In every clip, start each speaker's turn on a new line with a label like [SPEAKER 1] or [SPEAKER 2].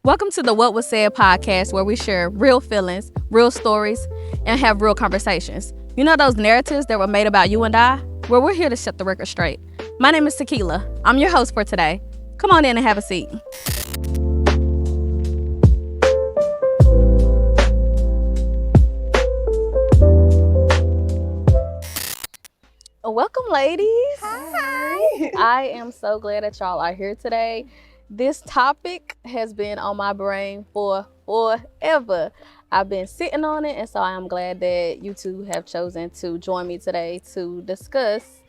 [SPEAKER 1] Welcome to the What Was Said podcast, where we share real feelings, real stories, and have real conversations. You know those narratives that were made about you and I? Well, we're here to set the record straight. My name is Tekeyla. I'm your host for today. Come on in and have a seat. Welcome, ladies.
[SPEAKER 2] Hi.
[SPEAKER 1] I am so glad that y'all are here today. This topic has been on my brain for forever. I've been sitting on it, and so I am glad that you two have chosen to join me today to discuss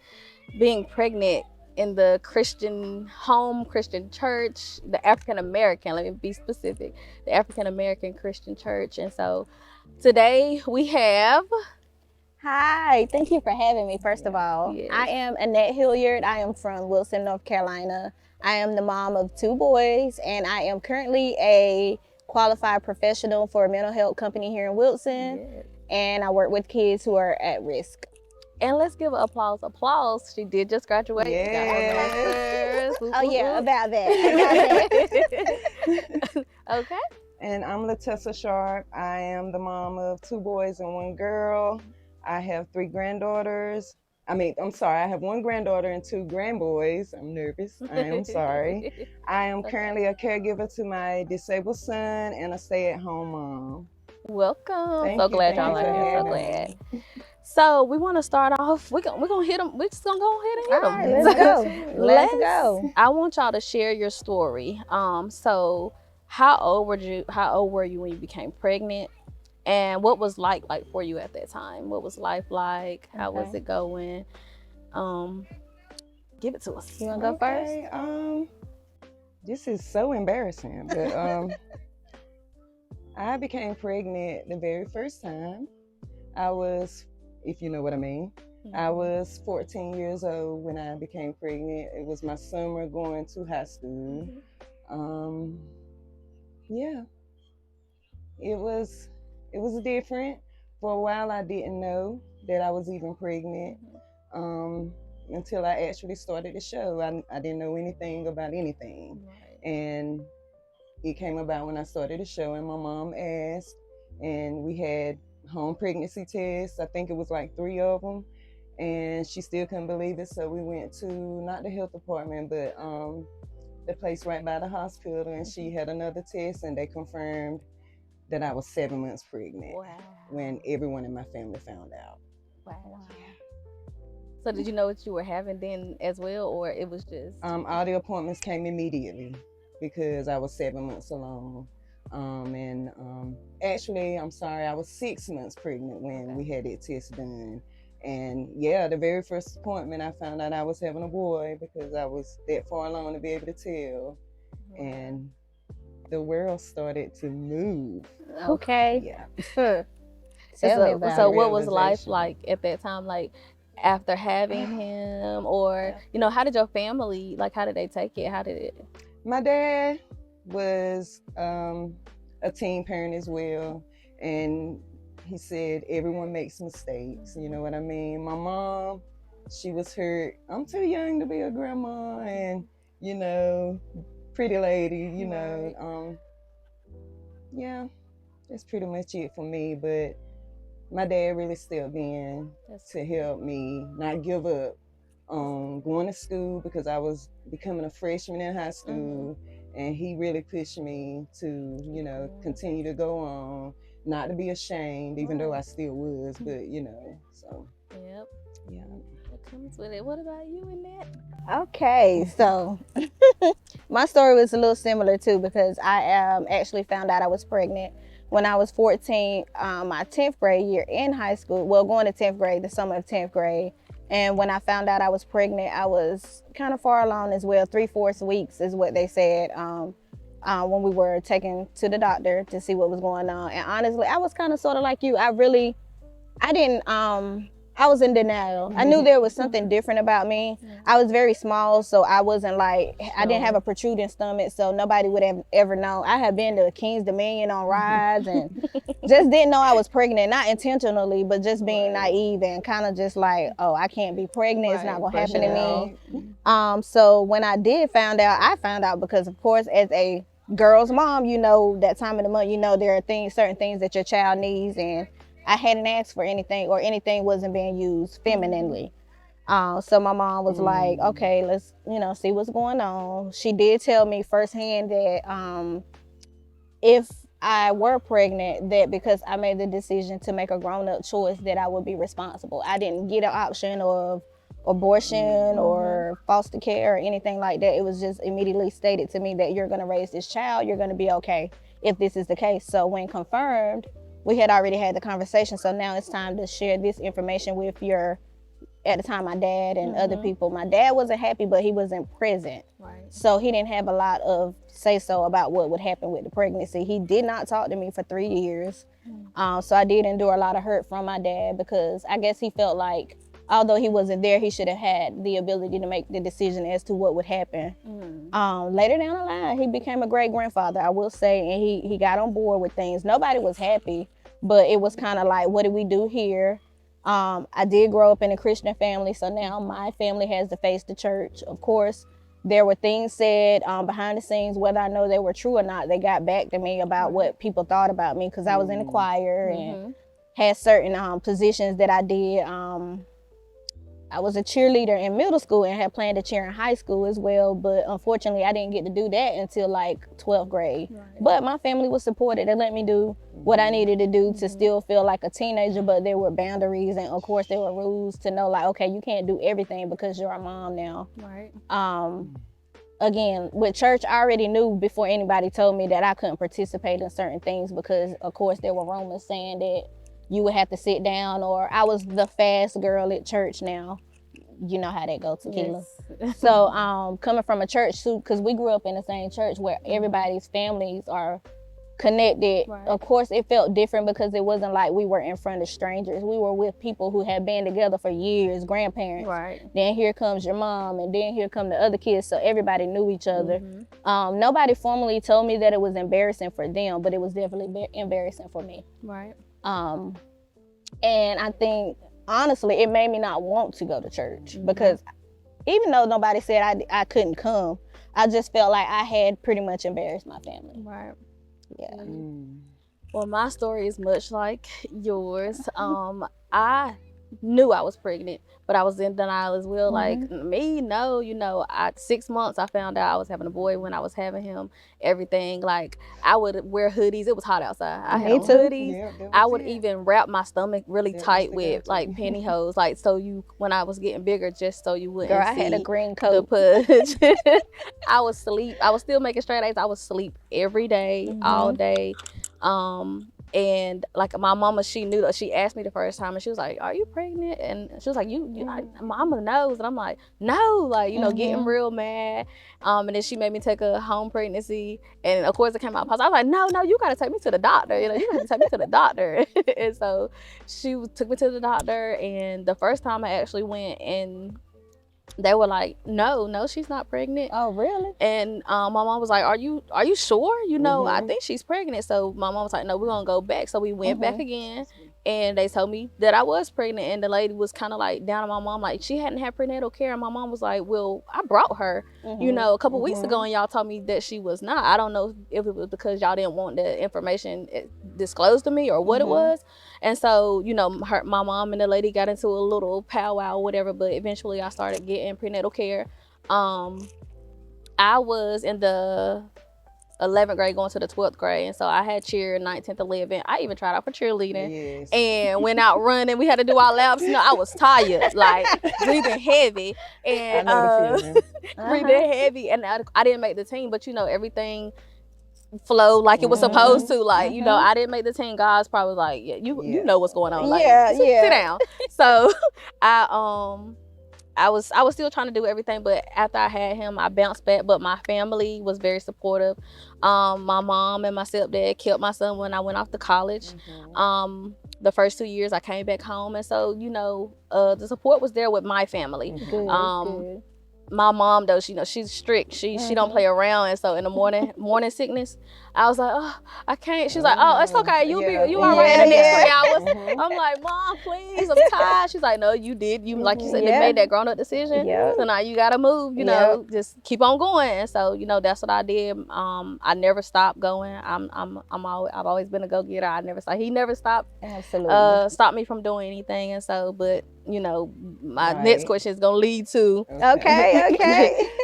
[SPEAKER 1] being pregnant in the Christian home, Christian church, the African American, let me be specific, the African American Christian church. And so today we have
[SPEAKER 2] Hi, thank you for having me, first of all.
[SPEAKER 1] Yes.
[SPEAKER 2] I am Annette Hilliard. I am from Wilson, North Carolina. I am the mom of 2 boys, and I am currently a qualified professional for a mental health company here in Wilson,
[SPEAKER 1] Yes.
[SPEAKER 2] and I work with kids who are at risk.
[SPEAKER 1] And let's give her applause. She did just graduate.
[SPEAKER 3] Yes.
[SPEAKER 1] Got her master's.
[SPEAKER 2] Oh yeah, about that.
[SPEAKER 1] Okay.
[SPEAKER 3] And I'm Latessa Sharp. I am the mom of 2 boys and 1 girl. I have 3 granddaughters. I have 1 granddaughter and 2 grandboys. I'm nervous. I am sorry. I am currently a caregiver to my disabled son and a stay-at-home mom.
[SPEAKER 1] Welcome.
[SPEAKER 3] Thank
[SPEAKER 1] So
[SPEAKER 3] you.
[SPEAKER 1] glad y'all
[SPEAKER 3] Thank
[SPEAKER 1] are
[SPEAKER 3] you
[SPEAKER 1] here.
[SPEAKER 3] for
[SPEAKER 1] So
[SPEAKER 3] having
[SPEAKER 1] glad. So we want to start off. We're gonna hit them. We're just gonna go ahead and hit
[SPEAKER 2] All
[SPEAKER 1] them.
[SPEAKER 2] right, let's go. Let's go.
[SPEAKER 1] I want y'all to share your story. So how old were you when you became pregnant? And what was like for you at that time? What was life like? How was
[SPEAKER 2] Okay.
[SPEAKER 1] it going? Give it to us.
[SPEAKER 2] You wanna go first?
[SPEAKER 3] Okay, this is so embarrassing, but I became pregnant the very first time. I was, if you know what I mean, I was 14 years old when I became pregnant. It was my summer going to high school. Yeah, it was different. For a while, I didn't know that I was even pregnant until I actually started the show. I didn't know anything about anything.
[SPEAKER 1] Right.
[SPEAKER 3] And it came about when I started the show, and my mom asked, and we had home pregnancy tests. I think it was like 3 of them, and she still couldn't believe it. So we went to, not the health department, but the place right by the hospital, and she had another test, and they confirmed that I was 7 months pregnant.
[SPEAKER 1] Wow.
[SPEAKER 3] When everyone in my family found out.
[SPEAKER 1] Wow. So did you know what you were having then as well, or it was just?
[SPEAKER 3] All the appointments came immediately because I was 7 months along. Actually, I'm sorry, I was 6 months pregnant when we had that test done. And yeah, the very first appointment, I found out I was having a boy because I was that far along to be able to tell. And the world started to move.
[SPEAKER 2] Okay.
[SPEAKER 3] Yeah.
[SPEAKER 2] Tell me about
[SPEAKER 1] So
[SPEAKER 2] it.
[SPEAKER 1] what was life
[SPEAKER 3] Realization.
[SPEAKER 1] like at that time, like after having him, or how did your family, how did they take it? How did it?
[SPEAKER 3] My dad was a teen parent as well, and he said everyone makes mistakes, you know what I mean? My mom, she was hurt. I'm too young to be a grandma, and pretty lady, yeah, that's pretty much it for me. But my dad really stepped in to help me not give up on going to school, because I was becoming a freshman in high school, and he really pushed me to, continue to go on, not to be ashamed, even though I still was, but so.
[SPEAKER 1] Yep.
[SPEAKER 3] Yeah.
[SPEAKER 1] What comes with it? What about you, Annette?
[SPEAKER 2] Okay, so my story was a little similar too, because I actually found out I was pregnant when I was 14, my 10th grade year in high school. Well, going to 10th grade, the summer of 10th grade. And when I found out I was pregnant, I was kind of far along as well. 3/4 weeks is what they said when we were taken to the doctor to see what was going on. And honestly, I was kind of sort of like you. I was in denial. I knew there was something different about me. I was very small, so I wasn't I didn't have a protruding stomach, so nobody would have ever known. I had been to King's Dominion on rides and just didn't know I was pregnant, not intentionally, but just being naive and kind of just oh, I can't be pregnant. It's not gonna happen to me. So when I found out because of course as a girl's mom, you know, that time of the month, you know, there are certain things that your child needs, and I hadn't asked for anything, or anything wasn't being used femininely. So my mom was like, okay, let's, you know, see what's going on. She did tell me firsthand that if I were pregnant, that because I made the decision to make a grown-up choice, that I would be responsible. I didn't get an option of abortion or foster care or anything like that. It was just immediately stated to me that you're going to raise this child, you're going to be okay if this is the case. So when confirmed, we had already had the conversation. So now it's time to share this information with your, at the time, my dad and other people. My dad wasn't happy, but he wasn't present.
[SPEAKER 1] Right.
[SPEAKER 2] So he didn't have a lot of say-so about what would happen with the pregnancy. He did not talk to me for 3 years. So I did endure a lot of hurt from my dad, because I guess he felt like, although he wasn't there, he should have had the ability to make the decision as to what would happen. Later down the line, he became a great grandfather, I will say, and he got on board with things. Nobody was happy, but it was kind of like, what do we do here? I did grow up in a Christian family, so now my family has to face the church. Of course, there were things said behind the scenes, whether I know they were true or not. They got back to me about what people thought about me, because I was in the choir and had certain positions that I did. I was a cheerleader in middle school and had planned to cheer in high school as well, but unfortunately I didn't get to do that until like 12th grade. But my family was supportive. They let me do what I needed to do to still feel like a teenager, but there were boundaries, and of course there were rules to know, like, okay, you can't do everything because you're a mom now.
[SPEAKER 1] Right.
[SPEAKER 2] Again, with church, I already knew before anybody told me that I couldn't participate in certain things, because of course there were rumors saying that you would have to sit down, or I was the fast girl at church now. You know how that goes, Tekeyla.
[SPEAKER 1] Yes.
[SPEAKER 2] So coming from a church, because we grew up in the same church where everybody's families are connected.
[SPEAKER 1] Right.
[SPEAKER 2] Of course, it felt different because it wasn't like we were in front of strangers. We were with people who had been together for years, grandparents.
[SPEAKER 1] Right.
[SPEAKER 2] Then here comes your mom, and then here come the other kids, so everybody knew each other. Nobody formally told me that it was embarrassing for them, but it was definitely embarrassing for me.
[SPEAKER 1] Right.
[SPEAKER 2] And I think, honestly, it made me not want to go to church, because even though nobody said I couldn't come, I just felt like I had pretty much embarrassed my family.
[SPEAKER 1] Right.
[SPEAKER 2] Yeah.
[SPEAKER 1] Well, my story is much like yours. I knew I was pregnant, but I was in denial as well. Like, me, no, you know, at 6 months I found out I was having a boy. When I was having him, everything, like, I would wear hoodies. It was hot outside. I had on hoodies.
[SPEAKER 3] Yeah,
[SPEAKER 1] I would even wrap my stomach really tight with like pantyhose, like, so you, when I was getting bigger, just so you wouldn't
[SPEAKER 2] Girl,
[SPEAKER 1] see
[SPEAKER 2] I had a green
[SPEAKER 1] the
[SPEAKER 2] coat.
[SPEAKER 1] pudge. I would sleep. I was still making straight A's. I would sleep every day, all day. And like my mama, she knew that. She asked me the first time, and she was like, "Are you pregnant?" And she was like, "Mama knows." And I'm like, "No," like, you know, getting real mad. And then she made me take a home pregnancy, and of course it came out positive. I was like, "No, you gotta take me to the doctor. You know, you gotta take me to the doctor." And so she took me to the doctor, and the first time I actually went, and they were like, no, she's not pregnant.
[SPEAKER 2] Oh, really?
[SPEAKER 1] And my mom was like, are you sure? You know, I think she's pregnant. So my mom was like, no, we're gonna go back. So we went back again, and they told me that I was pregnant. And the lady was kind of like down on my mom, like she hadn't had prenatal care. And my mom was like, well, I brought her, you know, a couple weeks ago, and y'all told me that she was not. I don't know if it was because y'all didn't want the information disclosed to me or what it was. And so, you know, my mom and the lady got into a little powwow or whatever, but eventually I started getting prenatal care. I was in the 11th grade going to the 12th grade, and so I had cheer 9th, 10th, 11th. I even tried out for cheerleading and went out running. We had to do our laps. You know, I was tired, like breathing heavy, and breathing heavy, and I didn't make the team, but you know, everything flow like it was supposed to. Like, you know, I didn't make the team. God's probably like, yeah, you know what's going on. Like, sit down. So I was still trying to do everything, but after I had him, I bounced back. But my family was very supportive. My mom and my stepdad kept my son when I went off to college. The first 2 years I came back home, and so, you know, the support was there with my family.
[SPEAKER 2] Good.
[SPEAKER 1] My mom, though, she's strict. She don't play around, and so in the morning sickness, I was like, oh, I can't. She's like, oh, it's okay. You all right in
[SPEAKER 2] Yeah,
[SPEAKER 1] the next
[SPEAKER 2] yeah.
[SPEAKER 1] 3 hours.
[SPEAKER 3] Mhm.
[SPEAKER 1] I'm like, Mom, please, I'm tired. She's like, no, you did. You like you said, they
[SPEAKER 2] Yeah.
[SPEAKER 1] made that grown up decision.
[SPEAKER 2] Yep.
[SPEAKER 1] So now you gotta move. You know, just keep on going. And so that's what I did. I never stopped going. I've always been a go getter. I never stopped. He never stopped.
[SPEAKER 2] Absolutely.
[SPEAKER 1] Stop me from doing anything. And so, but my
[SPEAKER 3] Right.
[SPEAKER 1] next question is gonna lead to
[SPEAKER 2] Okay.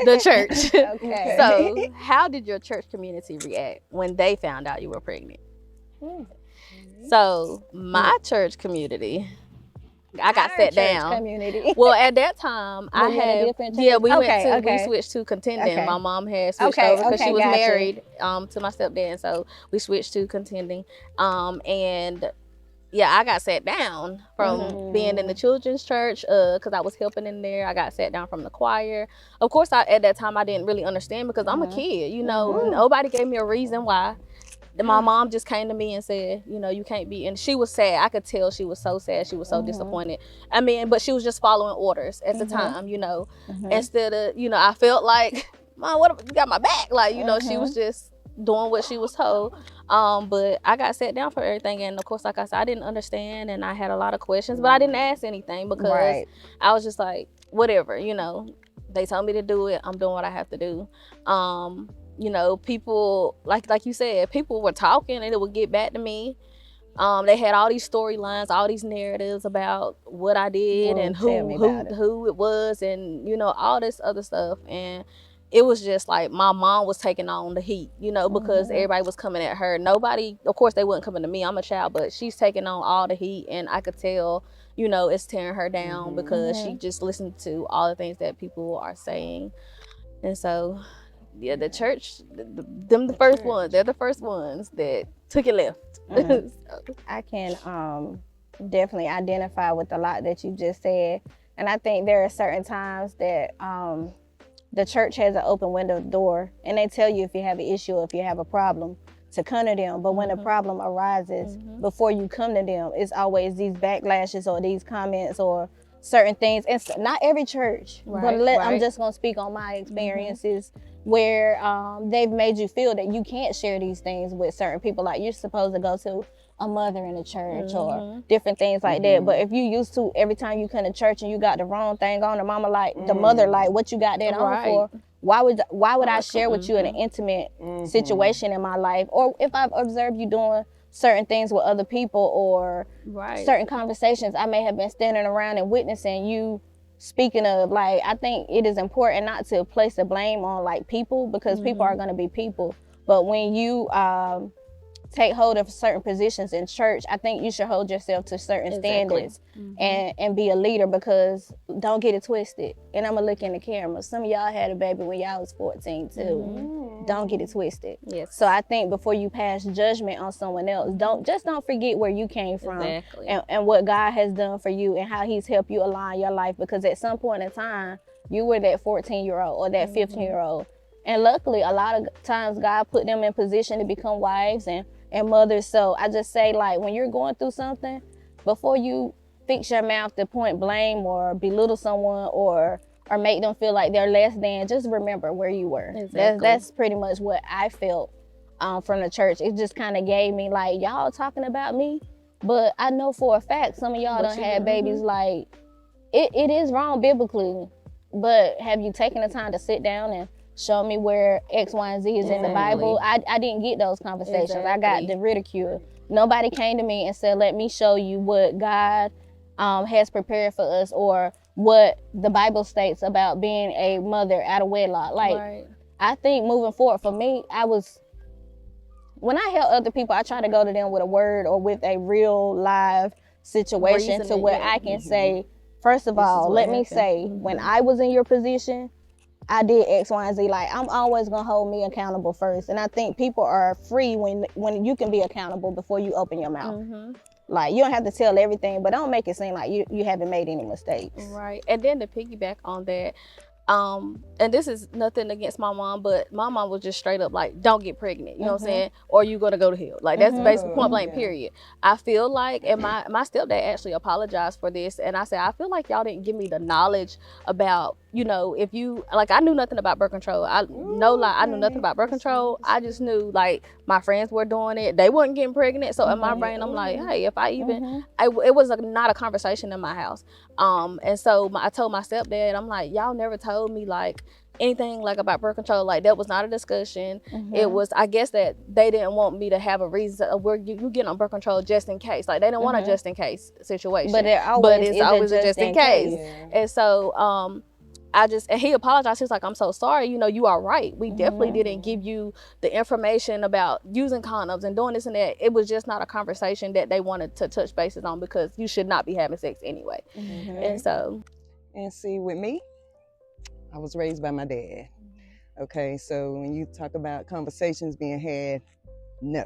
[SPEAKER 1] the church.
[SPEAKER 2] Okay.
[SPEAKER 1] So, how did your church community react when they found out you were pregnant? So, my church community, I got
[SPEAKER 2] Our
[SPEAKER 1] sat
[SPEAKER 2] church
[SPEAKER 1] down.
[SPEAKER 2] community.
[SPEAKER 1] Well, at that time,
[SPEAKER 2] Were you in a different church?
[SPEAKER 1] we switched to contending.
[SPEAKER 2] Okay.
[SPEAKER 1] My mom had switched
[SPEAKER 2] Okay,
[SPEAKER 1] over because she was
[SPEAKER 2] gotcha.
[SPEAKER 1] married to my stepdad, and so we switched to contending. And yeah, I got sat down from being in the children's church because I was helping in there. I got sat down from the choir. Of course, at that time I didn't really understand because I'm a kid. Nobody gave me a reason why. My mom just came to me and said, you can't be. And she was sad. I could tell she was so sad. She was so disappointed. I mean, but she was just following orders at the time. Instead of, I felt like, Mom, what, you got my back? Like, she was just doing what she was told. But I got sat down for everything, and of course, like I said, I didn't understand, and I had a lot of questions, but I didn't ask anything because I was just like, whatever, they told me to do it, I'm doing what I have to do. People like you said, people were talking and it would get back to me. They had all these storylines, all these narratives about what I did and who it was, and all this other stuff. And it was just like my mom was taking on the heat, because everybody was coming at her. Nobody, of course, they wasn't coming to me. I'm a child, but she's taking on all the heat, and I could tell, it's tearing her down because she just listened to all the things that people are saying. And so, yeah, the church, the first ones. They're the first ones that took it left.
[SPEAKER 2] I can definitely identify with a lot that you just said, and I think there are certain times that the church has an open window door, and they tell you if you have an issue or if you have a problem to come to them. But when a problem arises, before you come to them, it's always these backlashes or these comments or certain things. And not every church, but I'm just gonna speak on my experiences where they've made you feel that you can't share these things with certain people. Like you're supposed to go to a mother in the church or different things like that. But if you used to, every time you come to church and you got the wrong thing on, the mama like, the mother like, what you got that on for? Why would I share with you in an intimate situation in my life? Or if I've observed you doing certain things with other people or certain conversations I may have been standing around and witnessing you speaking of, like, I think it is important not to place the blame on like people, because people are going to be people. But when you take hold of certain positions in church, I think you should hold yourself to certain standards and be a leader, because don't get it twisted. And I'm gonna look in the camera. Some of y'all had a baby when y'all was 14 too. Don't get it twisted.
[SPEAKER 1] Yes.
[SPEAKER 2] So I think before you pass judgment on someone else, don't forget where you came from and what God has done for you and how he's helped you align your life, because at some point in time you were that 14-year-old or that 15-year-old. And luckily a lot of times God put them in position to become wives and mothers. So I just say, like, when you're going through something, before you fix your mouth to point blame or belittle someone or make them feel like they're less than, just remember where you were. That's pretty much what I felt from the church. It just kind of gave me like, y'all talking about me, but I know for a fact some of y'all done had babies. Like, it is wrong biblically, but have you taken the time to sit down and show me where X, Y, and Z is in the Bible? I didn't get those conversations. I got the ridicule. Nobody came to me and said, let me show you what God has prepared for us, or what the Bible states about being a mother out of wedlock. Like, I think moving forward for me, when I help other people, I try to go to them with a word or with a real live situation to where I can say, first of all, let me say, when I was in your position, I did X, Y, and Z. Like, I'm always gonna hold me accountable first. And I think people are free when you can be accountable before you open your mouth. Like, you don't have to tell everything, but don't make it seem like you haven't made any mistakes.
[SPEAKER 1] Right. And then to piggyback on that, And this is nothing against my mom, but my mom was just straight up like, don't get pregnant, you know what I'm saying, or you gonna go to hell. Like that's basically point blank, period. I feel like, and my stepdad actually apologized for this, and I said, I feel like y'all didn't give me the knowledge about, you know, if you, like, I knew nothing about birth control. I knew nothing about birth control. I just knew, like, my friends were doing it, they wasn't getting pregnant. So in my brain, I'm like, hey, if I even, it was not a conversation in my house. And so I told my stepdad, I'm like, y'all never told me like anything like about birth control. Like that was not a discussion. It was, I guess that they didn't want me to have a reason of where you get on birth control just in case. Like they didn't want a just in case situation.
[SPEAKER 2] But
[SPEAKER 1] it's always a just in case. And so and he apologized. He was like, I'm so sorry. You know, you are right. We definitely didn't give you the information about using condoms and doing this and that. It was just not a conversation that they wanted to touch bases on, because you should not be having sex anyway. And so.
[SPEAKER 3] And see, with me, I was raised by my dad. Okay, so when you talk about conversations being had, no.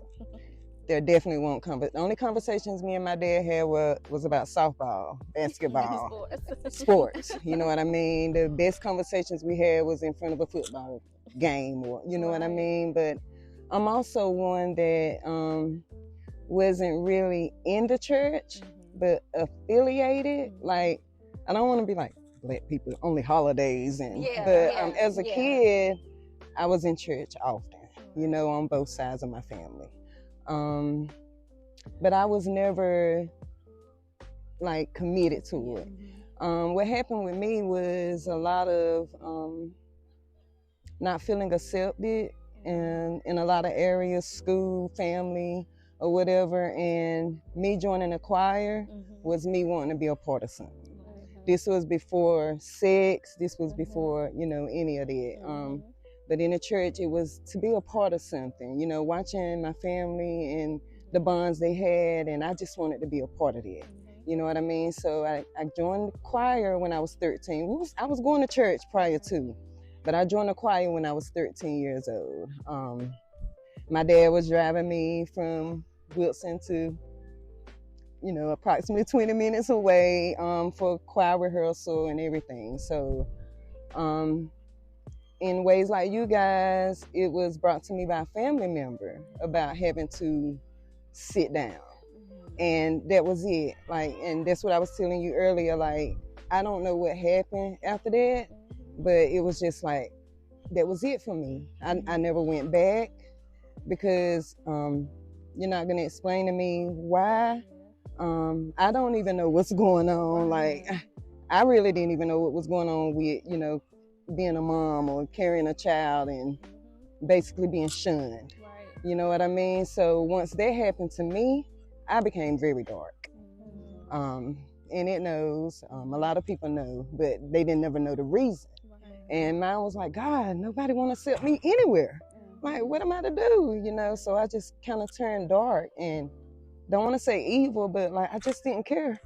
[SPEAKER 3] There definitely won't come. But the only conversations me and my dad had was about softball, basketball, sports. You know what I mean? The best conversations we had was in front of a football game, or you know what I mean? But I'm also one that wasn't really in the church, but affiliated. Like, I don't want to be like black people, only holidays. As a kid, I was in church often, you know, on both sides of my family. But I was never like committed to it. What happened with me was a lot of not feeling accepted in a lot of areas, school, family, or whatever, and me joining a choir was me wanting to be a part of something. This was before sex, this was before, you know, any of that. But in the church, it was to be a part of something, you know, watching my family and the bonds they had, and I just wanted to be a part of that. You know what I mean? So I joined the choir when I was 13. I was going to church prior to, but I joined the choir when I was 13 years old. My dad was driving me from Wilson to, you know, approximately 20 minutes away for choir rehearsal and everything. So in ways like you guys, it was brought to me by a family member about having to sit down. And that was it. Like, and that's what I was telling you earlier. Like, I don't know what happened after that, but it was just like, that was it for me. I never went back, because you're not gonna explain to me why. I don't even know what's going on. Like, I really didn't even know what was going on with, you know, being a mom or carrying a child and basically being shunned. You know what I mean? So once that happened to me, I became very dark. And it knows, a lot of people know, but they didn't never know the reason. And mine was like, God, nobody want to accept me anywhere. Like, what am I to do? You know, so I just kind of turned dark, and don't want to say evil, but like, I just didn't care.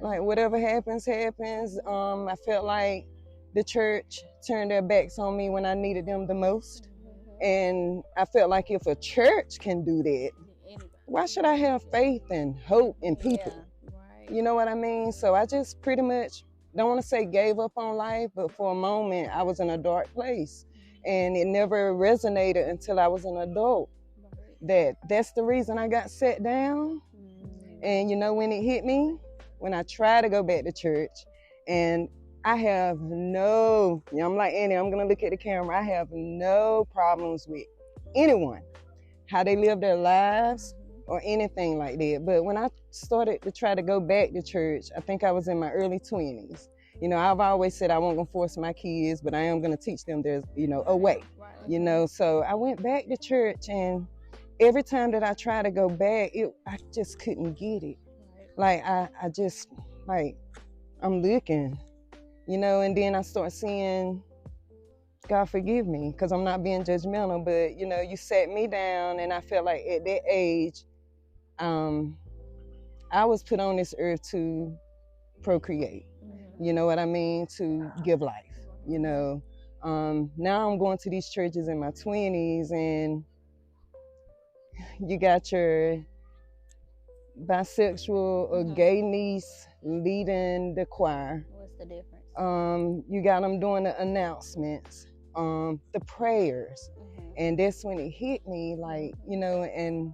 [SPEAKER 3] Like, whatever happens, happens. I felt like the church turned their backs on me when I needed them the most. And I felt like if a church can do that, why should I have faith and hope in people? You know what I mean? So I just pretty much, don't want to say gave up on life, but for a moment I was in a dark place, and it never resonated until I was an adult. That's the reason I got set down. And you know when it hit me? When I tried to go back to church, and I have no, I'm like Annie, I'm gonna look at the camera, I have no problems with anyone, how they live their lives or anything like that. But when I started to try to go back to church, I think I was in my early 20s. You know, I've always said I wasn't gonna force my kids, but I am gonna teach them there's, you know, a way, you know. So I went back to church, and every time that I try to go back, I just couldn't get it. Like, I just, like, I'm looking, you know, and then I start seeing, God forgive me, because I'm not being judgmental, but, you know, you sat me down, and I felt like at that age, I was put on this earth to procreate, you know what I mean, to give life, you know. Now I'm going to these churches in my 20s, and you got your bisexual or gay niece leading the choir.
[SPEAKER 2] What's the difference?
[SPEAKER 3] You got them doing the announcements, the prayers. And that's when it hit me, like, and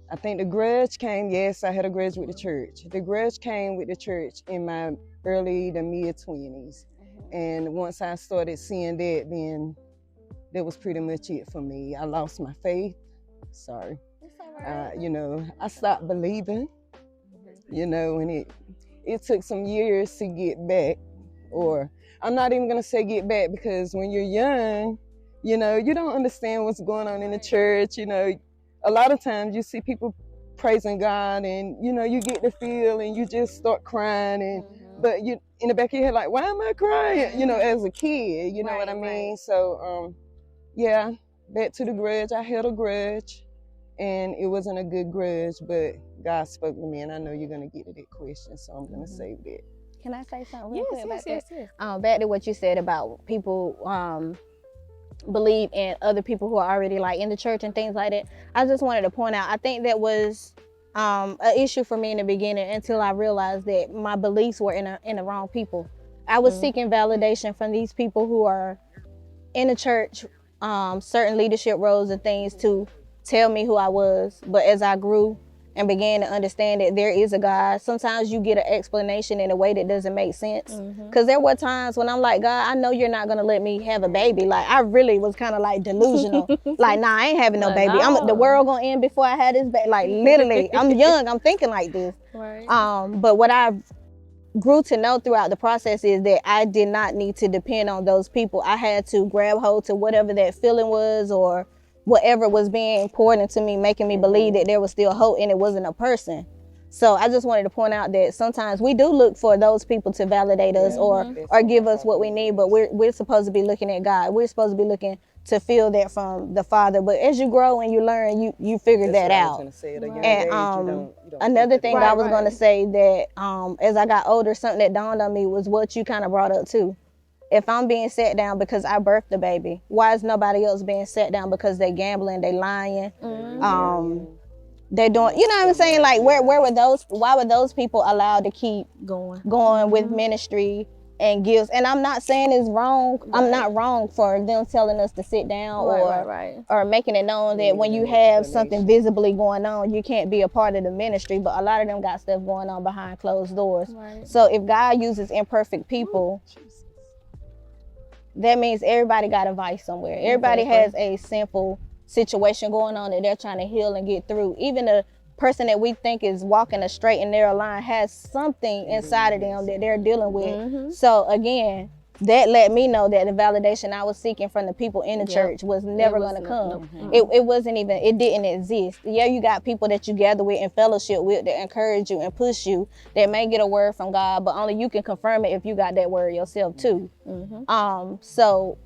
[SPEAKER 3] I think the grudge came. Yes, I had a grudge with the church. The grudge came with the church in my early to mid 20s. And once I started seeing that, then that was pretty much it for me. I lost my faith. Sorry. I stopped believing, and it took some years to get back. Or I'm not even going to say get back, because when you're young, you don't understand what's going on in the church. A lot of times you see people praising God, and you get the feel and you just start crying, and but you in the back of your head like, why am I crying? As a kid, you know what I mean? Right. So yeah, back to the grudge. I held a grudge, and it wasn't a good grudge, but God spoke to me, and I know you're gonna get to that question, so I'm gonna save that.
[SPEAKER 2] Can I say something real quick about that? Yes. Back to what you said about people believe in other people who are already like in the church and things like that. I just wanted to point out, I think that was an issue for me in the beginning, until I realized that my beliefs were in the wrong people. I was seeking validation from these people who are in the church, certain leadership roles and things, to tell me who I was. But as I grew and began to understand that there is a God, sometimes you get an explanation in a way that doesn't make sense. Because there were times when I'm like, God, I know you're not going to let me have a baby. Like, I really was kind of like delusional. Like, nah, I ain't having no baby. The world going to end before I had this baby. Like, literally, I'm young, I'm thinking like this. Right. But what I grew to know throughout the process is that I did not need to depend on those people. I had to grab hold to whatever that feeling was, or whatever was being poured into me, making me believe that there was still hope and it wasn't a person. So I just wanted to point out that sometimes we do look for those people to validate us or give us what we need, but we're supposed to be looking at God. We're supposed to be looking to feel that from the Father. But as you grow and you learn, you figure that out. And another thing I was going to say, that as I got older, something that dawned on me was what you kind of brought up too. If I'm being set down because I birthed the baby, why is nobody else being set down because they gambling, they lying, they doing, you know what I'm saying? Like, why were those people allowed to keep going with ministry and gifts? And I'm not saying it's wrong. I'm not wrong for them telling us to sit down or making it known that when you have something visibly going on, you can't be a part of the ministry. But a lot of them got stuff going on behind closed doors. So if God uses imperfect people, that means everybody got a vice somewhere. Everybody has a sinful situation going on that they're trying to heal and get through. Even the person that we think is walking a straight and narrow line has something inside of them that they're dealing with. So again, that let me know that the validation I was seeking from the people in the church was never going to come. It wasn't even, it didn't exist. Yeah, you got people that you gather with and fellowship with that encourage you and push you, that may get a word from God, but only you can confirm it if you got that word yourself too. So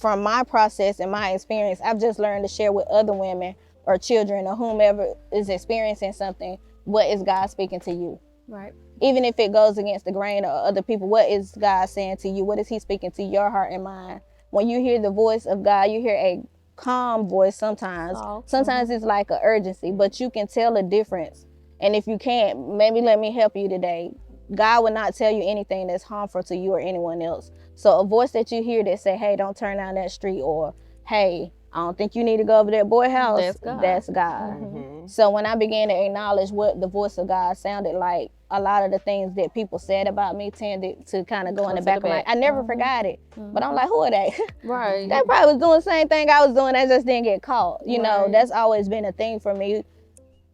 [SPEAKER 2] from my process and my experience, I've just learned to share with other women or children or whomever is experiencing something, what is God speaking to you? Right. Even if it goes against the grain of other people, what is God saying to you? What is he speaking to your heart and mind? When you hear the voice of God, you hear a calm voice sometimes. Sometimes it's like an urgency, but you can tell a difference. And if you can't, maybe let me help you today. God will not tell you anything that's harmful to you or anyone else. So a voice that you hear that say, hey, don't turn down that street, or hey, I don't think you need to go over that boy house. That's God. So when I began to acknowledge what the voice of God sounded like, a lot of the things that people said about me tended to kind of go in the back of my mind. I never forgot it, but I'm like, who are they? Right. They probably was doing the same thing I was doing. I just didn't get caught. You know, that's always been a thing for me.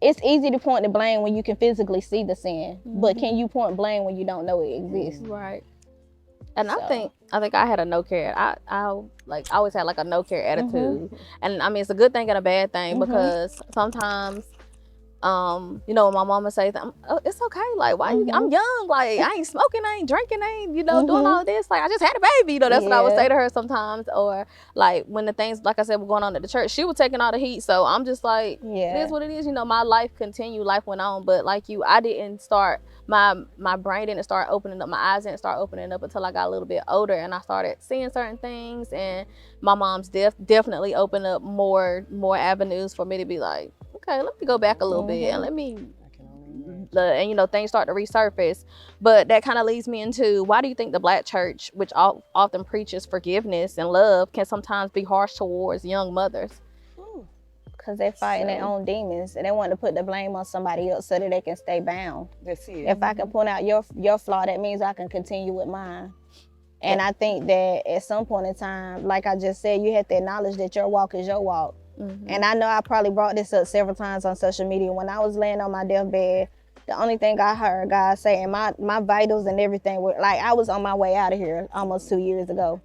[SPEAKER 2] It's easy to point the blame when you can physically see the sin, but can you point blame when you don't know it exists? Right.
[SPEAKER 1] And so. I think I had a no care. I always had like a no care attitude. And I mean, it's a good thing and a bad thing, because sometimes you know, when my mama say, oh, it's okay, like, why you, I'm young, like, I ain't smoking, I ain't drinking, I ain't, you know, doing all of this, like, I just had a baby, you know, that's what I would say to her sometimes. Or like when the things, like I said, were going on at the church, she was taking all the heat, so I'm just like, it is what it is, you know, my life continued, life went on. But like you, I didn't start, my brain didn't start opening up, my eyes didn't start opening up until I got a little bit older, and I started seeing certain things, and my mom's definitely opened up more avenues for me to be like, okay, let me go back a little bit and let me and you know, things start to resurface. But that kind of leads me into, why do you think the Black church, which often preaches forgiveness and love, can sometimes be harsh towards young mothers?
[SPEAKER 2] Because they're fighting their own demons and they want to put the blame on somebody else so that they can stay bound.
[SPEAKER 3] That's it.
[SPEAKER 2] If I can point out your flaw, that means I can continue with mine. And I think that at some point in time, like I just said, you have to acknowledge that your walk is your walk. And I know I probably brought this up several times on social media. When I was laying on my deathbed, the only thing I heard God say, and my vitals and everything were like, I was on my way out of here almost 2 years ago.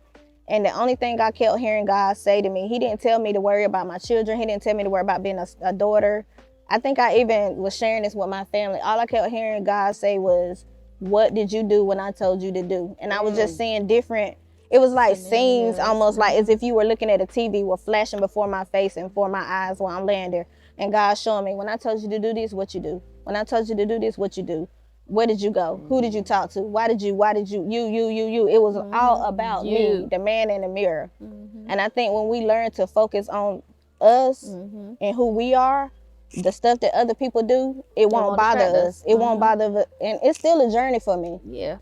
[SPEAKER 2] And the only thing I kept hearing God say to me, he didn't tell me to worry about my children. He didn't tell me to worry about being a daughter. I think I even was sharing this with my family. All I kept hearing God say was, what did you do when I told you to do? And I was just seeing different, it was like scenes, almost like as if you were looking at a TV, were flashing before my face and before my eyes while I'm laying there. And God showing me, when I told you to do this, what you do? When I told you to do this, what you do? Where did you go? Who did you talk to? Why did you, you? It was all about me, the man in the mirror. And I think when we learn to focus on us and who we are, the stuff that other people do, it won't bother us. It won't bother, and it's still a journey for me.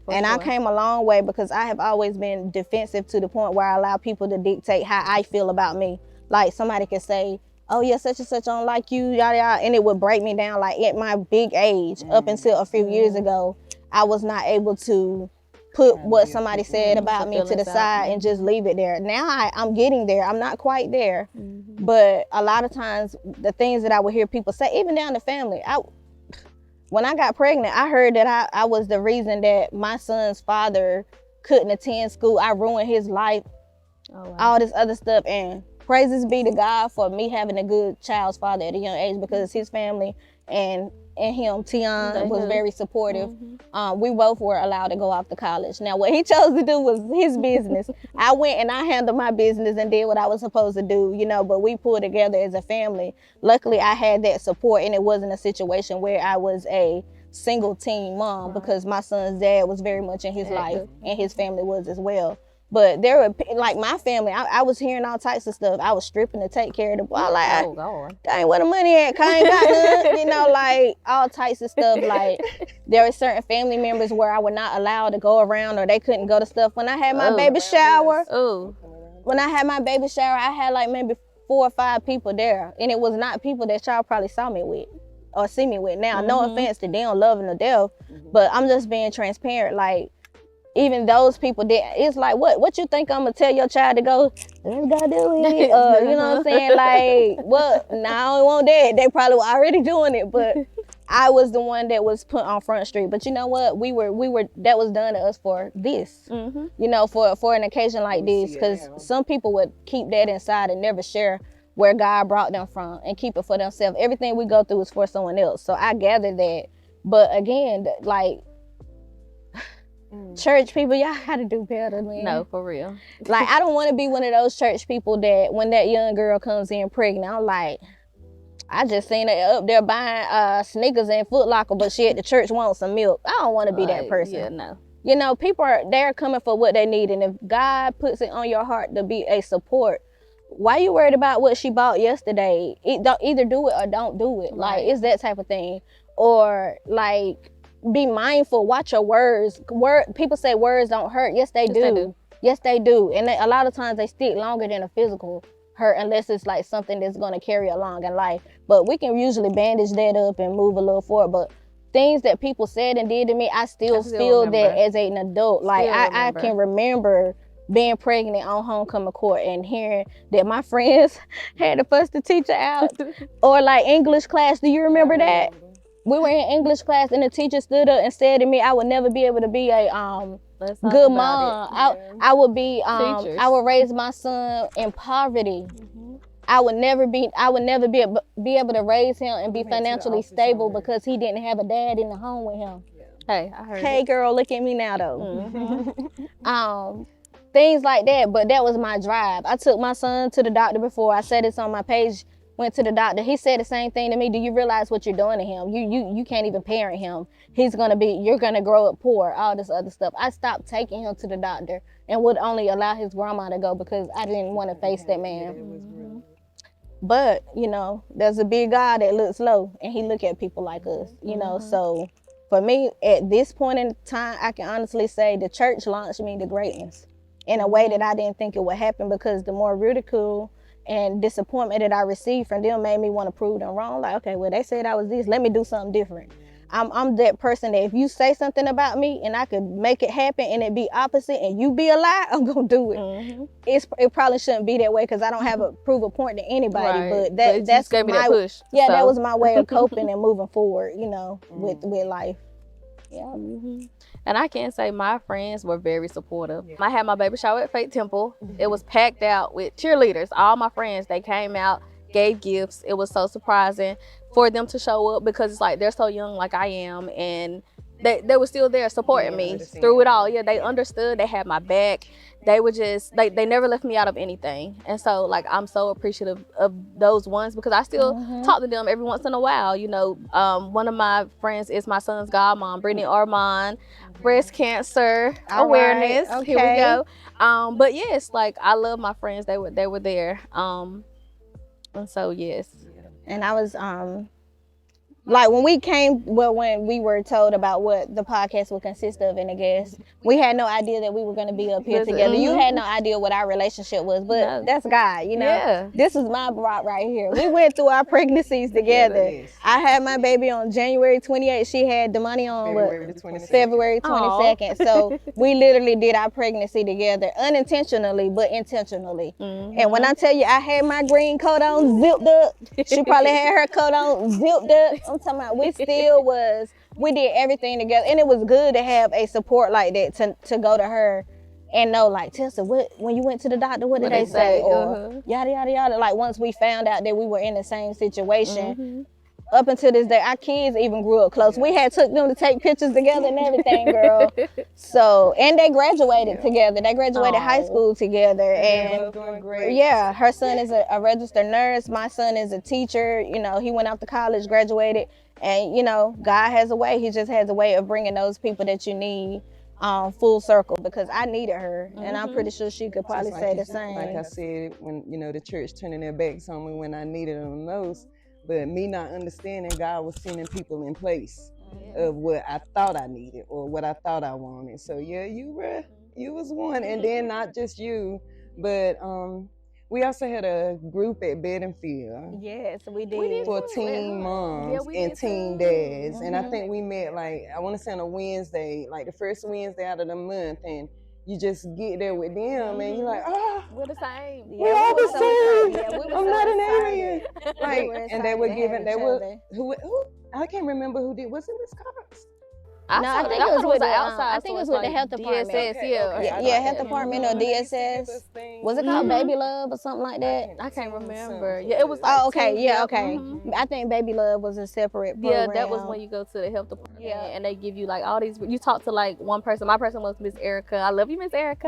[SPEAKER 2] And I came a long way because I have always been defensive to the point where I allow people to dictate how I feel about me. Like somebody could say, oh yeah, such and such don't like you, yada yada, and it would break me down. Like at my big age, up until a few years ago, I was not able to put what somebody said about me to the side and just leave it there. Now I'm getting there. I'm not quite there, but a lot of times the things that I would hear people say, even down to family, when I got pregnant, I heard that I was the reason that my son's father couldn't attend school. I ruined his life, all this other stuff. And praises be to God for me having a good child's father at a young age, because his family and him, Tion, was very supportive. We both were allowed to go off to college. Now, what he chose to do was his business. I went and I handled my business and did what I was supposed to do, you know, but we pulled together as a family. Luckily, I had that support, and it wasn't a situation where I was a single teen mom, because my son's dad was very much in his life, and his family was as well. But there were, like my family, I was hearing all types of stuff. I was stripping to take care of the boy. Like, dang, where the money at? I ain't got none. You know, like all types of stuff. Like there were certain family members where I were not allowed to go around, or they couldn't go to stuff. When I had my baby shower, when I had my baby shower, I had like maybe 4 or 5 people there. And it was not people that y'all probably saw me with or see me with now. No offense to them, loving to death, but I'm just being transparent. Like, even those people did. It's like, what you think I'm gonna tell your child to go? Let's go do it. You know what I'm saying? Like, what? No, I don't want that. They probably were already doing it, but I was the one that was put on Front Street. But you know what? We were that was done to us for this. You know, for an occasion like this, because some people would keep that inside and never share where God brought them from and keep it for themselves. Everything we go through is for someone else. So I gathered that. But again, like, church people, y'all gotta do better, man.
[SPEAKER 1] No, for real.
[SPEAKER 2] Like, I don't want to be one of those church people that when that young girl comes in pregnant, I'm like, I just seen her up there buying sneakers and Foot Locker, but she at the church wants some milk. I don't want to be that person.
[SPEAKER 1] Yeah, no.
[SPEAKER 2] You know, people they're coming for what they need, and if God puts it on your heart to be a support, why you worried about what she bought yesterday? Either do it or don't do it. Like, it's that type of thing. Or like, be mindful, watch your words. People say words don't hurt. Yes, they do. Yes, they do. And a lot of times they stick longer than a physical hurt, unless it's like something that's going to carry along in life. But we can usually bandage that up and move a little forward. But things that people said and did to me, I still feel that as an adult. Like, I can remember being pregnant on homecoming court and hearing that my friends had to fuss the teacher out. Or like English class, do you remember that? We were in English class and the teacher stood up and said to me, I would never be able to be a good mom. I would be I would raise my son in poverty. I would never be able to raise him and be financially stable because he didn't have a dad in the home with him.
[SPEAKER 1] Hey, I heard
[SPEAKER 2] Hey girl, look at me now though. Things like that, but that was my drive. I took my son to the doctor before. I said this on my page. Went to the doctor. He said the same thing to me. Do you realize what you're doing to him? You can't even parent him. You're gonna grow up poor, all this other stuff. I stopped taking him to the doctor and would only allow his grandma to go because I didn't want to face that man. But, you know, there's a big God that looks low, and he look at people like us, you know. So for me, at this point in time, I can honestly say the church launched me to greatness in a way that I didn't think it would happen, because the more ridicule and disappointment that I received from them made me want to prove them wrong. Like, okay, well, they said I was this, let me do something different. I'm that person that if you say something about me and I could make it happen and it be opposite and you be a lie, I'm gonna do it. It probably shouldn't be that way, because I don't have a prove a point to anybody.
[SPEAKER 1] Right.
[SPEAKER 2] But
[SPEAKER 1] But
[SPEAKER 2] that's
[SPEAKER 1] gave me
[SPEAKER 2] my
[SPEAKER 1] that push.
[SPEAKER 2] yeah,
[SPEAKER 1] so.
[SPEAKER 2] that was my way of coping and moving forward, you know, with life. Yeah.
[SPEAKER 1] And I can say my friends were very supportive. I had my baby shower at Faith Temple. It was packed out with cheerleaders. All my friends, they came out, gave gifts. It was so surprising for them to show up, because it's like they're so young like I am, and they were still there supporting me through it all. Yeah, they understood. They had my back. They were just they never left me out of anything. And so like I'm so appreciative of those ones, because I still talk to them every once in a while. You know, one of my friends is my son's godmom, Brittany Armand, breast cancer awareness.
[SPEAKER 2] Right, okay.
[SPEAKER 1] Here we go. But yes, like I love my friends. They were there. And so yes.
[SPEAKER 2] And I was like when we were told about what the podcast would consist of and the guests, we had no idea that we were going to be up here together. You had no idea what our relationship was, but that's God, you know.
[SPEAKER 1] Yeah.
[SPEAKER 2] This is my bride right here. We went through our pregnancies together. I had my baby on January 28th. She had the money on February 22nd. So we literally did our pregnancy together, unintentionally but intentionally. And when I tell you I had my green coat on zipped up, she probably had her coat on zipped up. I'm talking about we did everything together, and it was good to have a support like that to go to her and know, like, Tessa, when you went to the doctor, what did they say? Or yada yada yada. Like once we found out that we were in the same situation, up until this day, our kids even grew up close. We had took them to take pictures together and everything, girl. So, and they graduated together. They graduated high school together. And
[SPEAKER 3] doing great.
[SPEAKER 2] yeah, her son is a registered nurse. My son is a teacher. You know, he went off to college, graduated. And, you know, God has a way. He just has a way of bringing those people that you need full circle, because I needed her. And I'm pretty sure she could probably say the same.
[SPEAKER 3] Like I said, when, you know, the church turning their backs on me when I needed them the most. But me not understanding, God was sending people in place of what I thought I needed or what I thought I wanted. So yeah, you was one. And then not just you, but we also had a group at Bedingfield.
[SPEAKER 2] Yes, we did.
[SPEAKER 3] For teen moms and teen dads. And I think we met, like, I want to say on a Wednesday, like the first Wednesday out of the month. And you just get there with them and you're like,
[SPEAKER 1] we're the same.
[SPEAKER 3] We're all the same.
[SPEAKER 2] Yeah,
[SPEAKER 3] I'm not an alien. Like, and they were giving, who I can't remember who did. Was it Miss Cox?
[SPEAKER 2] I think it was with the outside. I think it was with the health department.
[SPEAKER 1] DSS,
[SPEAKER 2] yeah, health department or DSS. Was it called Baby Love or something like that?
[SPEAKER 1] I can't remember. Yeah, it was. Like
[SPEAKER 2] okay. I think Baby Love was a separate program.
[SPEAKER 1] Yeah, that was when you go to the health department. Yeah, and they give you like all these. You talk to like one person. My person was Miss Erica. I love you, Miss Erica.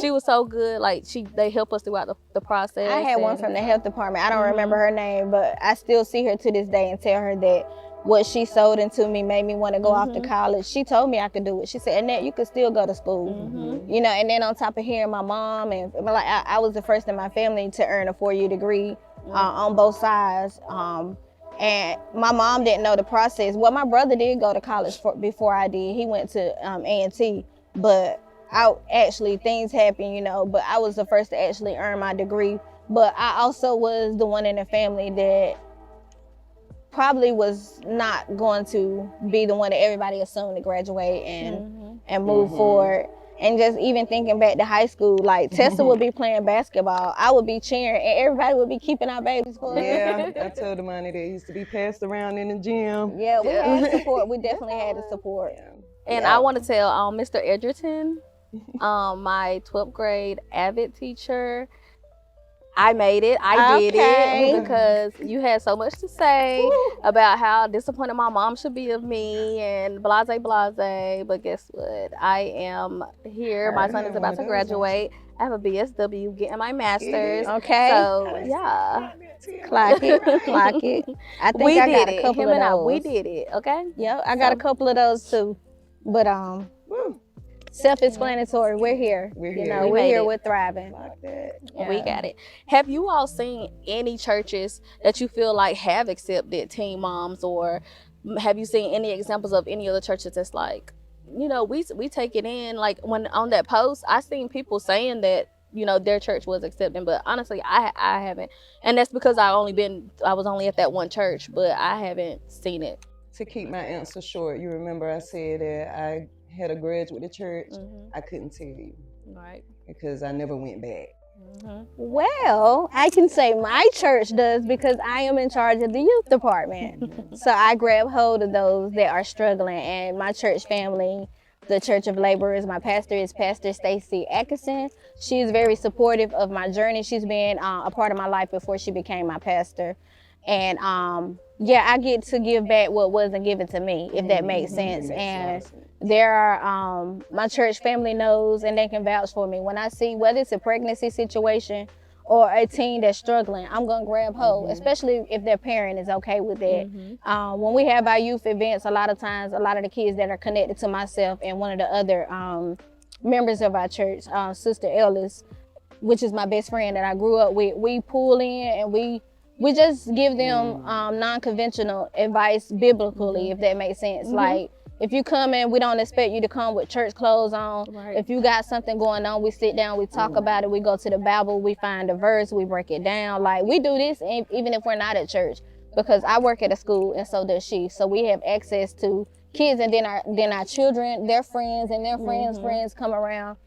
[SPEAKER 1] She was so good. Like they help us throughout the process.
[SPEAKER 2] I had one from the health department. I don't remember her name, but I still see her to this day and tell her that what she sold into me made me want to go off to college. She told me I could do it. She said, Annette, you could still go to school. You know, and then on top of hearing my mom, and like I was the first in my family to earn a 4-year degree on both sides. And my mom didn't know the process. Well, my brother did go to college before I did. He went to A&T, but things happened, you know, but I was the first to actually earn my degree. But I also was the one in the family that probably was not going to be the one that everybody assumed to graduate and move forward. And just even thinking back to high school, like Tessa would be playing basketball, I would be cheering, and everybody would be keeping our babies for us.
[SPEAKER 3] Yeah, I told the money that used to be passed around in the gym.
[SPEAKER 2] Yeah, we had support. We definitely had the support.
[SPEAKER 1] And I want to tell Mr. Edgerton, my 12th grade AVID teacher, I made it. I did it because you had so much to say about how disappointed my mom should be of me and blase. But guess what? I am here. My son is about to graduate. I have a BSW, getting my master's.
[SPEAKER 2] Okay.
[SPEAKER 1] So yeah.
[SPEAKER 2] Clock it. I think I got a couple of those.
[SPEAKER 1] We did it. Okay.
[SPEAKER 2] Yep, I got a couple of those too. But Self-explanatory. We're here.
[SPEAKER 3] We're
[SPEAKER 2] You
[SPEAKER 3] here.
[SPEAKER 2] know,
[SPEAKER 1] We
[SPEAKER 2] we're
[SPEAKER 1] made
[SPEAKER 2] here.
[SPEAKER 1] it.
[SPEAKER 2] We're thriving.
[SPEAKER 3] Like that.
[SPEAKER 1] We got it. Have you all seen any churches that you feel like have accepted teen moms, or have you seen any examples of any other churches that's like, you know, we take it in? Like when on that post, I seen people saying that, you know, their church was accepting, but honestly, I haven't, and that's because I was only at that one church, but I haven't seen it.
[SPEAKER 3] To keep my answer short, you remember I said that I had a grudge with the church. I couldn't tell you
[SPEAKER 1] Right.
[SPEAKER 3] because I never went back.
[SPEAKER 2] Well, I can say my church does because I am in charge of the youth department. So I grab hold of those that are struggling, and my church family, the Church of Laborers, my pastor is Pastor Stacy Atkinson. She's very supportive of my journey. She's been a part of my life before she became my pastor. And yeah, I get to give back what wasn't given to me, if that makes sense. And there are, my church family knows and they can vouch for me. When I see whether it's a pregnancy situation or a teen that's struggling, I'm gonna grab hold, especially if their parent is okay with that. When we have our youth events, a lot of times, a lot of the kids that are connected to myself and one of the other members of our church, Sister Ellis, which is my best friend that I grew up with, we pull in and we just give them non-conventional advice biblically, if that makes sense. Like, if you come in, we don't expect you to come with church clothes on.
[SPEAKER 1] Right.
[SPEAKER 2] If you got something going on, we sit down, we talk about it, we go to the Bible, we find a verse, we break it down. Like, we do this even if we're not at church, because I work at a school and so does she. So we have access to kids, and then our children, their friends and their friends' friends come around.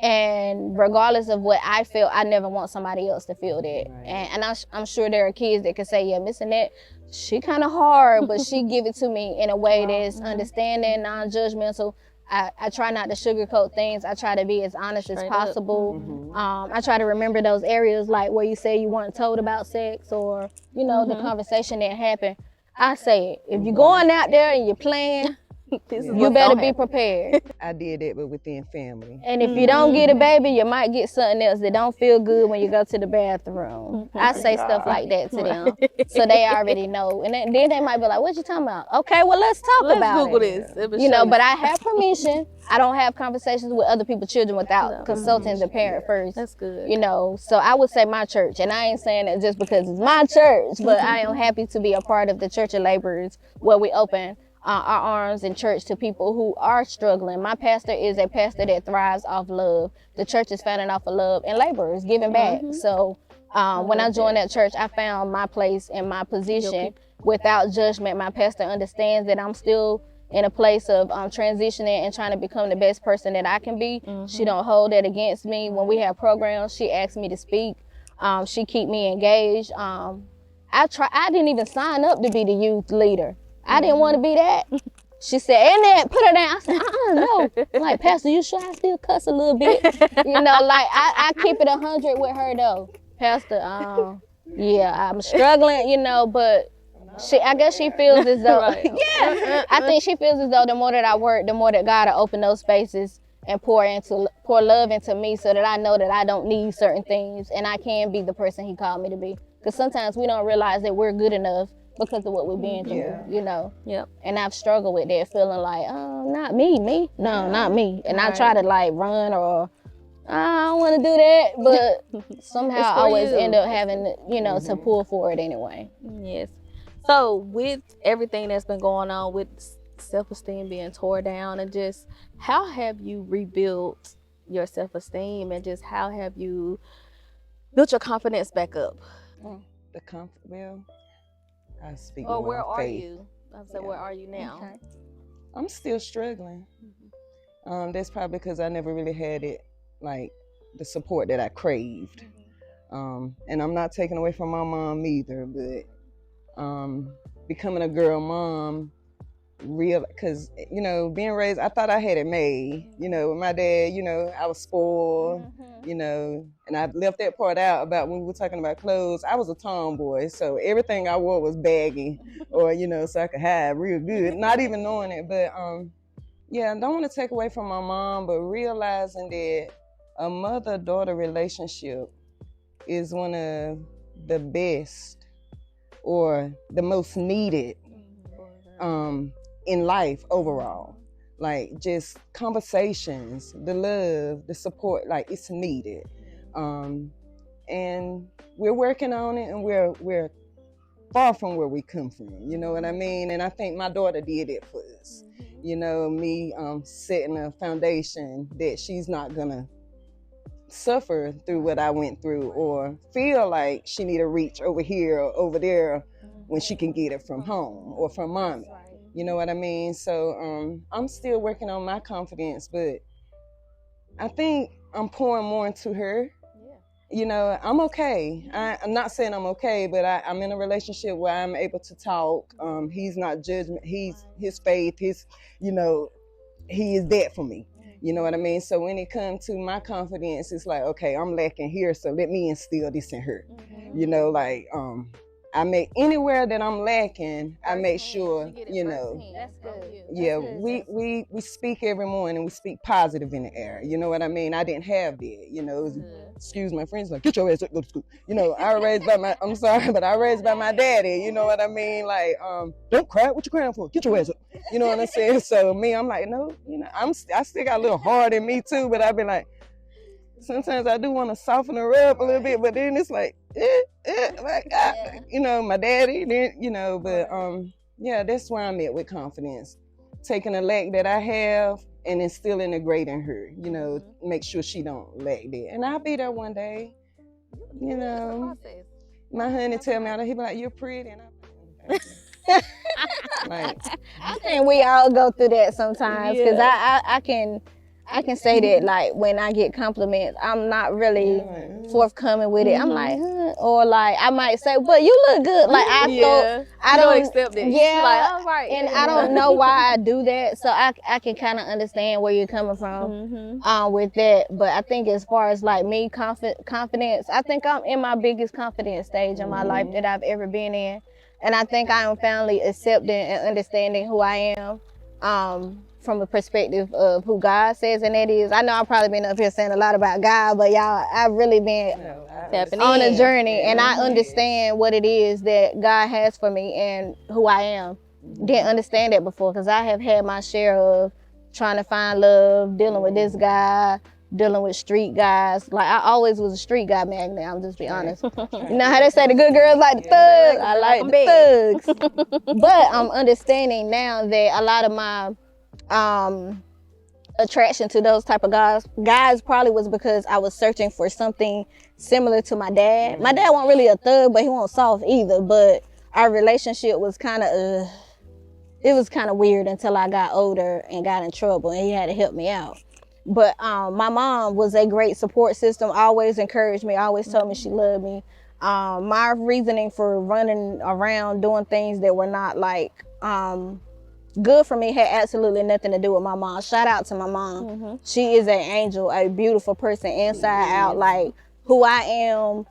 [SPEAKER 2] And regardless of what I feel, I never want somebody else to feel that. Right. And I'm sure there are kids that can say, yeah, Miss Annette, she kind of hard, but she give it to me in a way that's understanding, non-judgmental. I try not to sugarcoat things. I try to be as honest as possible. I try to remember those areas like where you say you weren't told about sex, or, you know, the conversation that happened. I say it. If you're going out there and you're playing, you better be prepared.
[SPEAKER 3] I did that, but within family.
[SPEAKER 2] And if you don't get a baby, you might get something else that don't feel good when you go to the bathroom. I say stuff like that to them, so they already know. And then they might be like, what you talking about? Okay, well, let's talk about
[SPEAKER 1] Google
[SPEAKER 2] it.
[SPEAKER 1] this.
[SPEAKER 2] You know, but I have permission. I don't have conversations with other people's children without consulting the parent first.
[SPEAKER 1] That's good.
[SPEAKER 2] You know, so I would say my church, and I ain't saying it just because it's my church, but I am happy to be a part of the Church of Laborers, where we open our arms in church to people who are struggling. My pastor is a pastor that thrives off love. The church is founded off of love and laborers, giving back. So when I joined that church, I found my place and my position without judgment. My pastor understands that I'm still in a place of transitioning and trying to become the best person that I can be. She don't hold that against me. When we have programs, she asks me to speak. She keep me engaged. I didn't even sign up to be the youth leader. I didn't want to be that. She said, Annette, put her down. I said, no. Like, Pastor, you sure I still cuss a little bit? You know, like, I keep it 100 with her, though. Pastor, yeah, I'm struggling, you know, but I guess she feels as though, I think she feels as though the more that I work, the more that God will open those spaces and pour love into me, so that I know that I don't need certain things and I can be the person He called me to be. Because sometimes we don't realize that we're good enough because of what we've been through, you know. And I've struggled with that, feeling like, oh, not me. No, not me. And I try to like run, or I don't want to do that, but somehow I always end up having, you know, to pull for it anyway.
[SPEAKER 1] Yes. So with everything that's been going on with self-esteem being tore down, and just how have you rebuilt your self-esteem, and just how have you built your confidence back up?
[SPEAKER 3] Well, I speak
[SPEAKER 1] or
[SPEAKER 3] more
[SPEAKER 1] where
[SPEAKER 3] on
[SPEAKER 1] are
[SPEAKER 3] faith.
[SPEAKER 1] you? I said, where are you now?
[SPEAKER 2] Okay.
[SPEAKER 3] I'm still struggling. That's probably because I never really had it, like, the support that I craved. And I'm not taking away from my mom either, but becoming a girl mom, because, you know, being raised, I thought I had it made. You know, with my dad, you know, I was spoiled, you know, and I left that part out about when we were talking about clothes. I was a tomboy, so everything I wore was baggy, or, you know, so I could hide real good, not even knowing it. But yeah, I don't want to take away from my mom, but realizing that a mother-daughter relationship is one of the best or the most needed in life overall. like just conversations, the love, the support, like it's needed. And we're working on it, and we're far from where we come from, you know what I mean? And I think my daughter did it for us. You know, me setting a foundation that she's not gonna suffer through what I went through or feel like she need to reach over here or over there when she can get it from home or from mommy. You know what I mean? So I'm still working on my confidence, but I think I'm pouring more into her. You know, I'm okay. I'm not saying I'm okay, but I'm in a relationship where I'm able to talk. He's not judgment. He's his faith. You know, he is that for me. You know what I mean? So when it comes to my confidence, it's like, okay, I'm lacking here, so let me instill this in her. You know, like I make anywhere that I'm lacking, I make sure, you know.
[SPEAKER 1] That's good.
[SPEAKER 3] Yeah, we speak every morning. We speak positive in the air. You know what I mean? I didn't have that. You know, excuse my friends, like get your ass up, go to school. You know, I raised by my. I'm sorry, but I raised by my daddy. You know what I mean? Like, don't cry. What you crying for? Get your ass up. You know what I'm saying? So me, I'm like, no. You know, I still got a little heart in me too, but I've been like, sometimes I do want to soften her up a little bit, but then it's like, like, you know, my daddy, then, you know, but yeah, that's where I'm at with confidence. Taking the lack that I have and instilling the great in her, you know, make sure she don't lack that. And I'll be there one day, you know. My honey tell me, he be like, you're pretty, and I'm like,
[SPEAKER 2] I think we all go through that sometimes, because I can say that, like, when I get compliments, I'm not really forthcoming with it. I'm like, huh? Or like I might say, but you look good. Like I don't
[SPEAKER 1] accept it.
[SPEAKER 2] Yeah,
[SPEAKER 1] like, all right.
[SPEAKER 2] And I don't know why I do that. So I can kind of understand where you're coming from with that. But I think as far as like me, confidence, I think I'm in my biggest confidence stage in my life that I've ever been in. And I think I am finally accepting and understanding who I am. From a perspective of who God says, and that is, I know I've probably been up here saying a lot about God, but y'all, I've really been on a journey, and I understand what it is that God has for me and who I am. Didn't understand that before, because I have had my share of trying to find love, dealing with this guy, dealing with street guys. Like, I always was a street guy magnet, I'm just be honest. You know how they say the good girls like the thugs? I like the thugs. But I'm understanding now that a lot of my attraction to those type of guys probably was because I was searching for something similar to my dad. My dad wasn't really a thug, but he wasn't soft either. But our relationship was kind of it was kind of weird until I got older and got in trouble, and he had to help me out. But my mom was a great support system, always encouraged me, always told me she loved me. My reasoning for running around doing things that were not like good for me had absolutely nothing to do with my mom. Shout out to my mom. She is an angel, a beautiful person inside out. Like, who I am,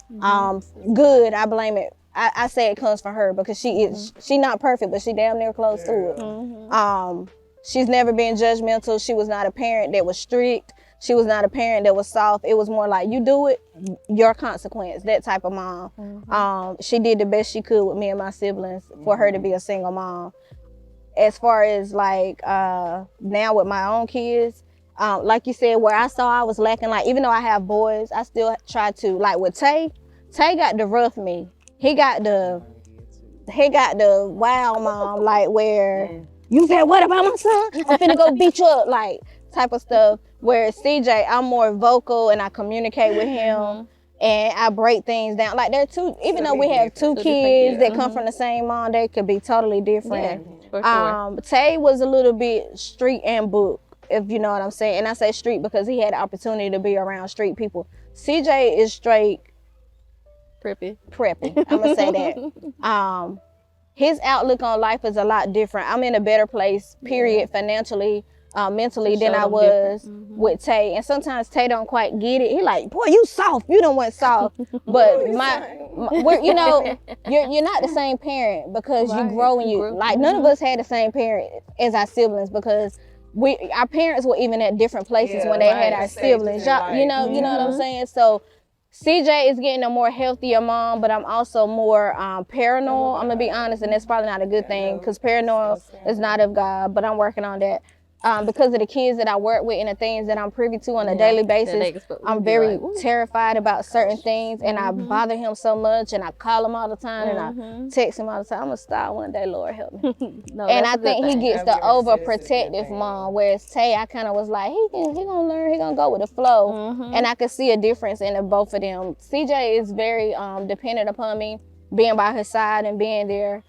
[SPEAKER 2] good, I blame it. I say it comes from her, because she not perfect, but she damn near close to it. She's never been judgmental. She was not a parent that was strict. She was not a parent that was soft. It was more like, you do it, your consequence, that type of mom. She did the best she could with me and my siblings for her to be a single mom. As far as like now with my own kids, like you said, where I saw I was lacking, like even though I have boys, I still try to, like with Tay got the rough me. He got the wow mom, like where you said, what about my son? I'm finna go beat you up, like type of stuff. Where CJ, I'm more vocal and I communicate with him. And I break things down. Like, they're two, even though we have two kids that come from the same mom, they could be totally different.
[SPEAKER 1] For sure.
[SPEAKER 2] Tay was a little bit street and book, if you know what I'm saying. And I say street because he had the opportunity to be around street people. CJ is straight preppy. I'm gonna say that. His outlook on life is a lot different. I'm in a better place, period, financially, mentally than I was with Tay. And sometimes Tay don't quite get it. He like, boy, you soft. You don't want soft. But we're, you know, you're not the same parent, because you grow and you like. None of us had the same parent as our siblings, because our parents were even at different places when they had our siblings. You know what I'm saying? So CJ is getting a more healthier mom, but I'm also more paranoid. I'm gonna be honest, and that's probably not a good thing, because paranoid is not of God. But I'm working on that. because of the kids that I work with and the things that I'm privy to on a daily basis, I'm very terrified about certain things, and I bother him so much, and I call him all the time, and I text him all the time. I'm gonna stop one day, Lord help me. No, and I think he gets the overprotective mom, whereas Tay, I kind of was like, he gonna learn, he gonna go with the flow, and I could see a difference in the both of them. CJ is very dependent upon me being by his side and being there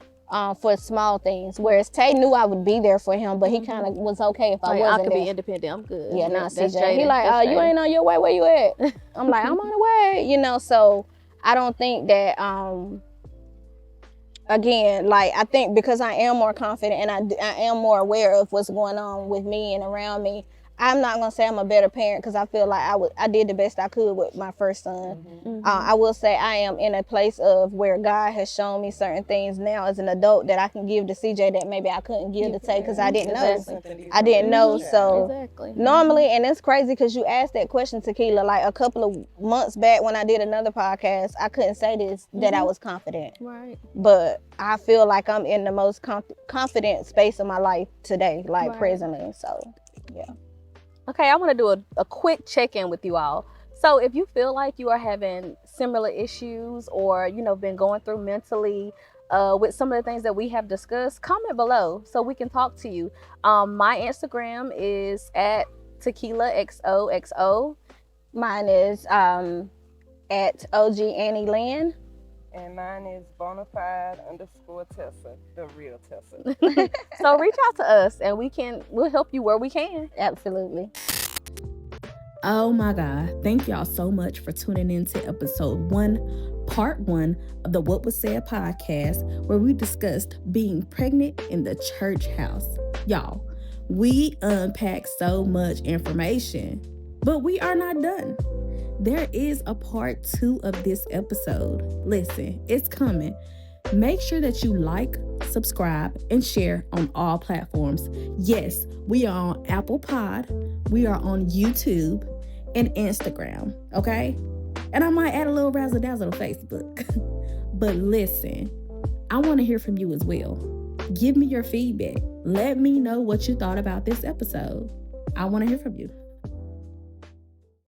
[SPEAKER 2] for small things, whereas Tay knew I would be there for him, but he kind of was okay if I wasn't
[SPEAKER 1] I could
[SPEAKER 2] there.
[SPEAKER 1] Be independent. I'm good.
[SPEAKER 2] Yeah, not CJ. He like, you ain't on your way. Where you at? I'm like, I'm on the way. You know, so I don't think that. Again, like I think because I am more confident and I am more aware of what's going on with me and around me, I'm not gonna say I'm a better parent because I feel like I did the best I could with my first son. I will say I am in a place of where God has shown me certain things now as an adult that I can give to CJ that maybe I couldn't give to Tay because I didn't know. I didn't know. So normally, and it's crazy because you asked that question, Tekeyla, like a couple of months back when I did another podcast, I couldn't say this, that I was confident.
[SPEAKER 1] Right.
[SPEAKER 2] But I feel like I'm in the most confident space of my life today, like presently. So, yeah.
[SPEAKER 1] Okay, I want to do a quick check-in with you all. So if you feel like you are having similar issues or, been going through mentally with some of the things that we have discussed, comment below so we can talk to you. My Instagram is at TekeylaXOXO.
[SPEAKER 2] Mine is at OG Annie Lynn.
[SPEAKER 3] And mine is bonafide_Tessa, the real Tessa.
[SPEAKER 1] So reach out to us and we'll help you where we can.
[SPEAKER 2] Absolutely.
[SPEAKER 4] Oh my God. Thank y'all so much for tuning in to episode 1, part 1 of the What Was Said podcast, where we discussed being pregnant in the church house. Y'all, we unpacked so much information, but we are not done. There is a part 2 of this episode. Listen, it's coming. Make sure that you like, subscribe, and share on all platforms. Yes, we are on Apple Pod, we are on YouTube, and Instagram, okay? And I might add a little razzle-dazzle to Facebook. But listen, I want to hear from you as well. Give me your feedback. Let me know what you thought about this episode. I want to hear from you.